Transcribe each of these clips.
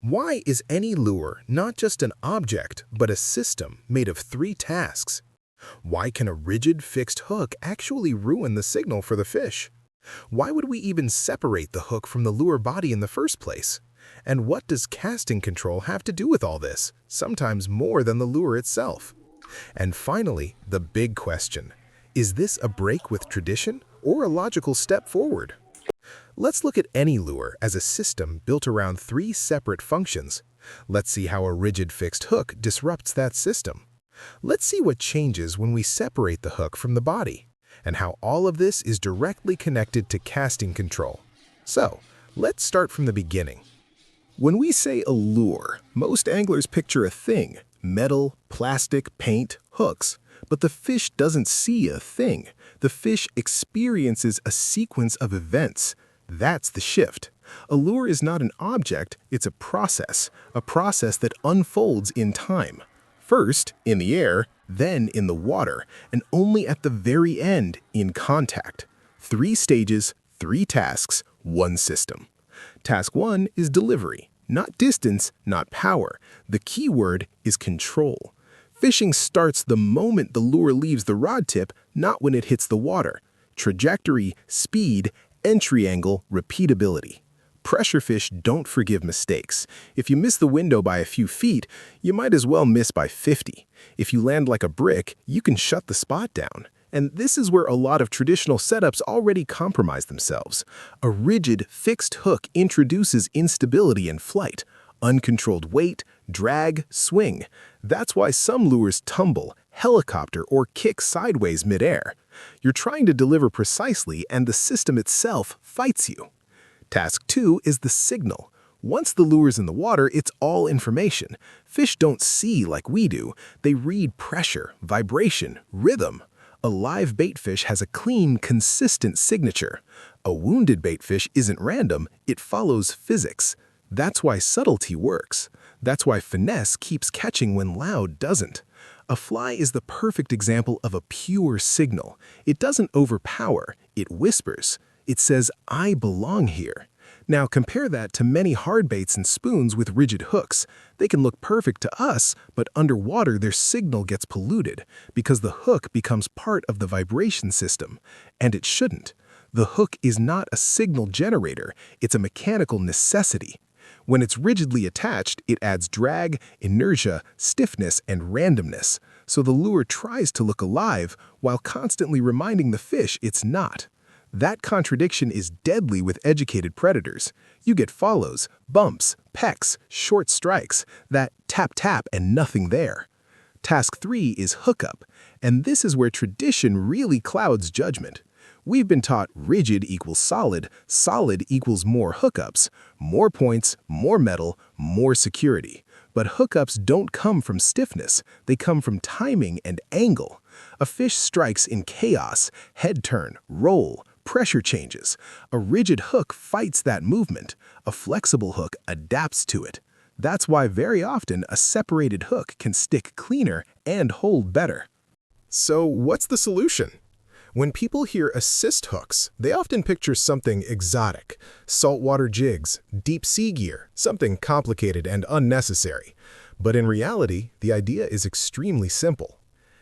Why is any lure not just an object, but a system made of three tasks? Why can a rigid, fixed hook actually ruin the signal for the fish? Why would we even separate the hook from the lure body in the first place? And what does casting control have to do with all this, sometimes more than the lure itself? And finally, the big question. Is this a break with tradition or a logical step forward? Let's look at any lure as a system built around three separate functions. Let's see how a rigid fixed hook disrupts that system. Let's see what changes when we separate the hook from the body, and how all of this is directly connected to casting control. So, let's start from the beginning. When we say a lure, most anglers picture a thing: metal, plastic, paint, hooks. But the fish doesn't see a thing. The fish experiences a sequence of events. That's the shift. A lure is not an object, it's a process that unfolds in time. First, in the air, then in the water, and only at the very end, in contact. 3 stages, 3 tasks, 1 system. Task 1 is delivery. Not distance, not power. The key word is control. Fishing starts the moment the lure leaves the rod tip, not when it hits the water. Trajectory, speed, entry angle, repeatability. Pressure fish don't forgive mistakes. If you miss the window by a few feet, you might as well miss by 50. If you land like a brick, you can shut the spot down. And this is where a lot of traditional setups already compromise themselves. A rigid, fixed hook introduces instability in flight. Uncontrolled weight, drag, swing. That's why some lures tumble, helicopter, or kick sideways midair. You're trying to deliver precisely, and the system itself fights you. Task 2 is the signal. Once the lure's in the water, it's all information. Fish don't see like we do. They read pressure, vibration, rhythm. A live baitfish has a clean, consistent signature. A wounded baitfish isn't random, it follows physics. That's why subtlety works. That's why finesse keeps catching when loud doesn't. A fly is the perfect example of a pure signal. It doesn't overpower, it whispers. It says, "I belong here." Now compare that to many hard baits and spoons with rigid hooks. They can look perfect to us, but underwater their signal gets polluted because the hook becomes part of the vibration system. And it shouldn't. The hook is not a signal generator, it's a mechanical necessity. When it's rigidly attached, it adds drag, inertia, stiffness, and randomness. So the lure tries to look alive while constantly reminding the fish it's not. That contradiction is deadly with educated predators. You get follows, bumps, pecks, short strikes, that tap-tap and nothing there. Task 3 is hookup, and this is where tradition really clouds judgment. We've been taught rigid equals solid, solid equals more hookups, more points, more metal, more security. But hookups don't come from stiffness, they come from timing and angle. A fish strikes in chaos, head turn, roll, pressure changes. A rigid hook fights that movement. A flexible hook adapts to it. That's why very often a separated hook can stick cleaner and hold better. So what's the solution? When people hear assist hooks, they often picture something exotic: saltwater jigs, deep sea gear, something complicated and unnecessary. But in reality, the idea is extremely simple.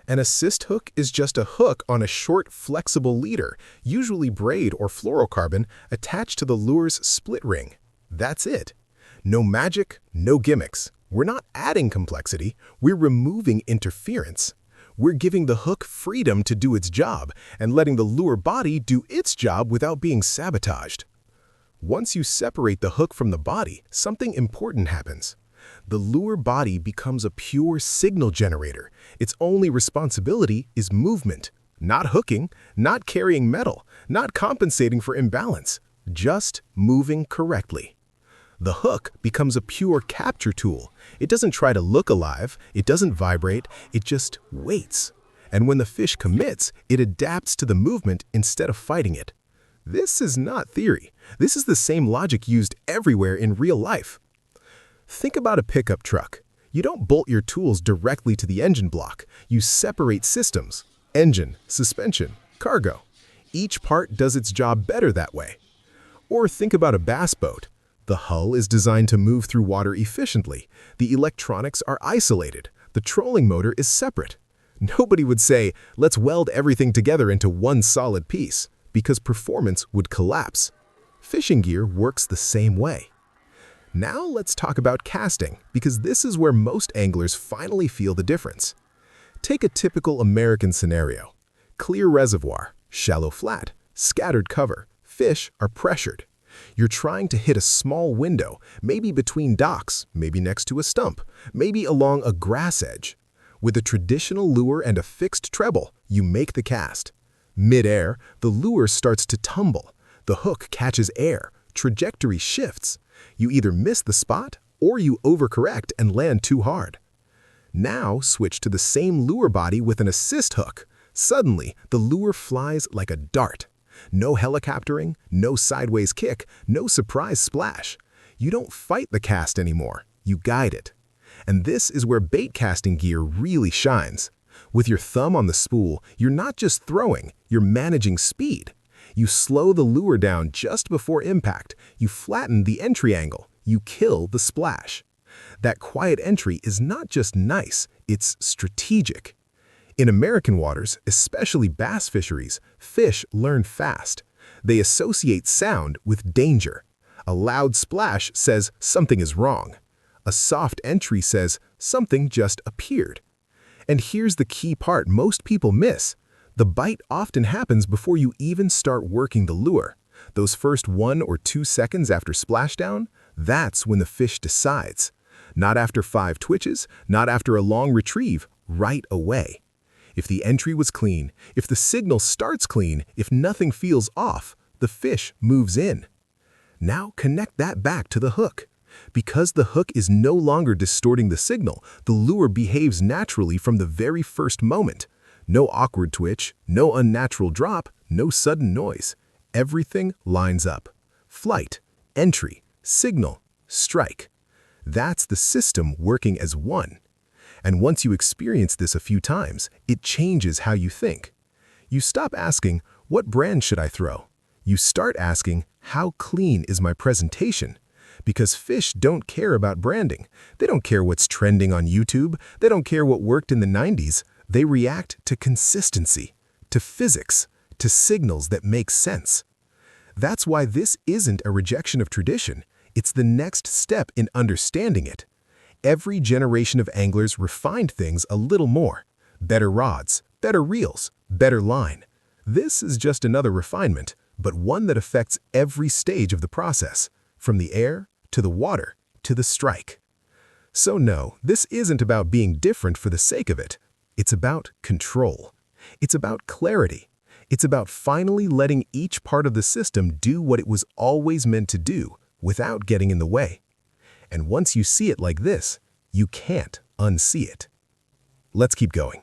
An assist hook is just a hook on a short, flexible leader, usually braid or fluorocarbon, attached to the lure's split ring. That's it. No magic, no gimmicks. We're not adding complexity, we're removing interference. We're giving the hook freedom to do its job and letting the lure body do its job without being sabotaged. Once you separate the hook from the body, something important happens. The lure body becomes a pure signal generator. Its only responsibility is movement. Not hooking, not carrying metal, not compensating for imbalance, just moving correctly. The hook becomes a pure capture tool. It doesn't try to look alive, it doesn't vibrate, it just waits. And when the fish commits, it adapts to the movement instead of fighting it. This is not theory. This is the same logic used everywhere in real life. Think about a pickup truck. You don't bolt your tools directly to the engine block. You separate systems: engine, suspension, cargo. Each part does its job better that way. Or think about a bass boat. The hull is designed to move through water efficiently. The electronics are isolated. The trolling motor is separate. Nobody would say, let's weld everything together into one solid piece, because performance would collapse. Fishing gear works the same way. Now let's talk about casting, because this is where most anglers finally feel the difference. Take a typical American scenario. Clear reservoir, shallow flat, scattered cover. Fish are pressured. You're trying to hit a small window, maybe between docks, maybe next to a stump, maybe along a grass edge. With a traditional lure and a fixed treble, you make the cast. Mid-air, the lure starts to tumble. The hook catches air. Trajectory shifts. You either miss the spot or you overcorrect and land too hard. Now switch to the same lure body with an assist hook. Suddenly, the lure flies like a dart. No helicoptering, no sideways kick, no surprise splash. You don't fight the cast anymore, you guide it. And this is where bait casting gear really shines. With your thumb on the spool, you're not just throwing, you're managing speed. You slow the lure down just before impact, you flatten the entry angle, you kill the splash. That quiet entry is not just nice, it's strategic. In American waters, especially bass fisheries, fish learn fast. They associate sound with danger. A loud splash says something is wrong. A soft entry says something just appeared. And here's the key part most people miss. The bite often happens before you even start working the lure. Those first 1 or 2 seconds after splashdown, that's when the fish decides. Not after 5 twitches, not after a long retrieve, right away. If the entry was clean, if the signal starts clean, if nothing feels off, the fish moves in. Now connect that back to the hook. Because the hook is no longer distorting the signal, the lure behaves naturally from the very first moment. No awkward twitch, no unnatural drop, no sudden noise. Everything lines up. Flight, entry, signal, strike. That's the system working as one. And once you experience this a few times, it changes how you think. You stop asking, what brand should I throw? You start asking, how clean is my presentation? Because fish don't care about branding. They don't care what's trending on YouTube. They don't care what worked in the 90s. They react to consistency, to physics, to signals that make sense. That's why this isn't a rejection of tradition. It's the next step in understanding it. Every generation of anglers refined things a little more. Better rods, better reels, better line. This is just another refinement, but one that affects every stage of the process, from the air to the water to the strike. So no, this isn't about being different for the sake of it. It's about control. It's about clarity. It's about finally letting each part of the system do what it was always meant to do without getting in the way. And once you see it like this, you can't unsee it. Let's keep going.